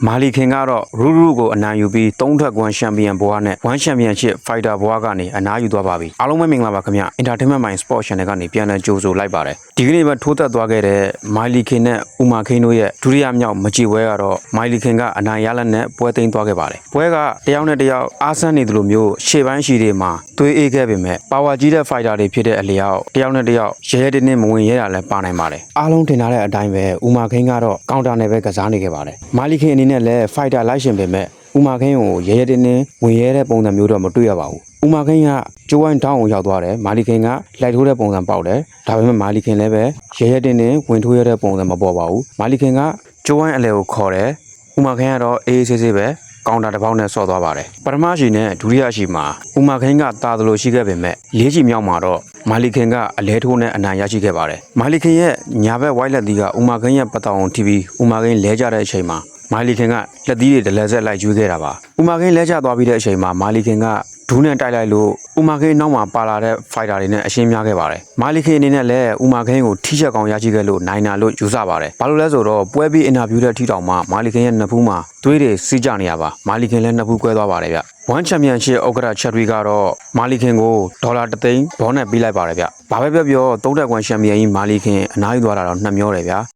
မာလီခင်ကတော့ရူရူကိုအနိုင်ယူပြီး3ထွက်ကွမ်းချန်ပီယံဘွားနဲ့1ချန်ပီယံချစ်ဖိုက်တာဘွားကနေအနားယူသွားပါပြီအားလုံးပဲမင်္ဂလာပါခင်ဗျ Entertainment Mind Sport Channel ကနေပြန်လည်ကြိုဆိုလိုက်ပါတယ်ဒီကနေ့ပဲထိုးသက်သွားခဲ့တဲ့မာလီခင်နဲ့ဦးမာခိန်တို့ရဲ့ဒုတိယမြောက်မကြည်ဝဲကတော့မာလီခင်ကအနိုင်ရလက်နဲ့ပွဲသိမ်းသွားခဲ့ပါတယ်ပွဲကတယောက်နဲ့တယောက်အားဆန်းနေသလိုမျိုးရှေ့ပိုင်းရှိတွေမှာသွေးအေးခဲ့ပေမဲ့ပါဝါကြီးတဲ့ဖိုက်တာတွေဖြစ်တဲ့အလျောက်တယောက်နဲ့တယောက်ရဲရဲတင်းတင်းမဝင်ရဲတာလည်းပါနိုင်ပါတယ်အားလုံးထင်ထားတဲ့အတိုင်းပဲဦးမာခိန်ကတော့ကောင်တာနဲ့ပဲကစားနေခဲ့ပါတယ်မာလီခင်အနေနဲ့လည်းဖိုက်တာလိုက်ရှင်ပေမဲ့ဦးမာခိန်ကိုရဲရဲတင်းတင်းဝင်ရဲတဲ့ပုံစံမျိုးတော့မတွေ့ရပါဘူးဦးမာခိန်ကကျိုးဝိုင်းတောင်းကိုရောက်သွားတယ်မာလီခင်ကလိုက်ထိုးတဲ့ပုံစံပေါက်တယ်ဒါပေမဲ့မာလီခင်လည်းပဲရဲရဲတင်းတင်းဝင်ထိုးရတဲ့ပုံစံမပေါ်ပါဘူးမာလီခင်ကကျိုးဝိုင်းအလဲကိုခေါ်တယ်ဦးမာခိန်ကတော့အေးဆေးဆေးပဲကောင်တာတစ်ပေါက်နဲ့ဆော့သွားပါတယ်ပထမရှိနဲ့ဒုတိယရှိမှာဦးမာခိန်ကတာသလိုရှိခဲ့ပေမဲ့၄ချီမြောက်မှာတော့မာလီခင်ကအလဲထိုးနဲ့အနိုင်ရရှိခဲ့ပါတယ်မာလီခင်ရဲ့ညာဘက်ဝိုက်လက်သီးကဦးမာခိန်ရဲ့ပတ်တောင်ထိပြီးဦးမာခိန်လဲကျတဲ့အချိန်မှာမာလီခင်ကလက်သီးတွေဒလဲဆက်လိုက်ကျွေးခဲ့တာပါဦးမာခိန်လဲကျသွားပြီးတဲ့အချိန်မှာမာလီခင်ကဒူးနဲ့တိုက်လိုက်လို့ဦးမာခိန်နောက်မှာပါလာတဲ့ဖိုက်တာတွေနဲ့အရှင်းများခဲ့ပါတယ်မာလီခင်အနေနဲ့လည်းဦးမာခိန်ကိုထိချက်ကောင်ရရှိခဲ့လို့နိုင်နာလို့ယူဆပါတယ်ဘာလို့လဲဆိုတော့ပွဲပြီးအင်တာဗျူးတဲ့ထိတောင်မှမာလီခင်ရဲ့နှစ်ဖူးမှာသွေးတွေစီးကြနေရပါမာလီခင်လည်းနှစ်ဖူးကွဲသွားပါတယ်ဗျ1ချန်ပီယံရှစ်ဥက္ကဋ္ဌချက်ရီကတော့မာလီခင်ကိုဒေါ်လာ3သိန်းဘောနဲ့ပေးလိုက်ပါတယ်ဗျဘာပဲပြောပြော3တက်ကွန်ချန်ပီယံကြီးမာလီခင်အနားယူသွားတာတော့နှမျောတယ်ဗျ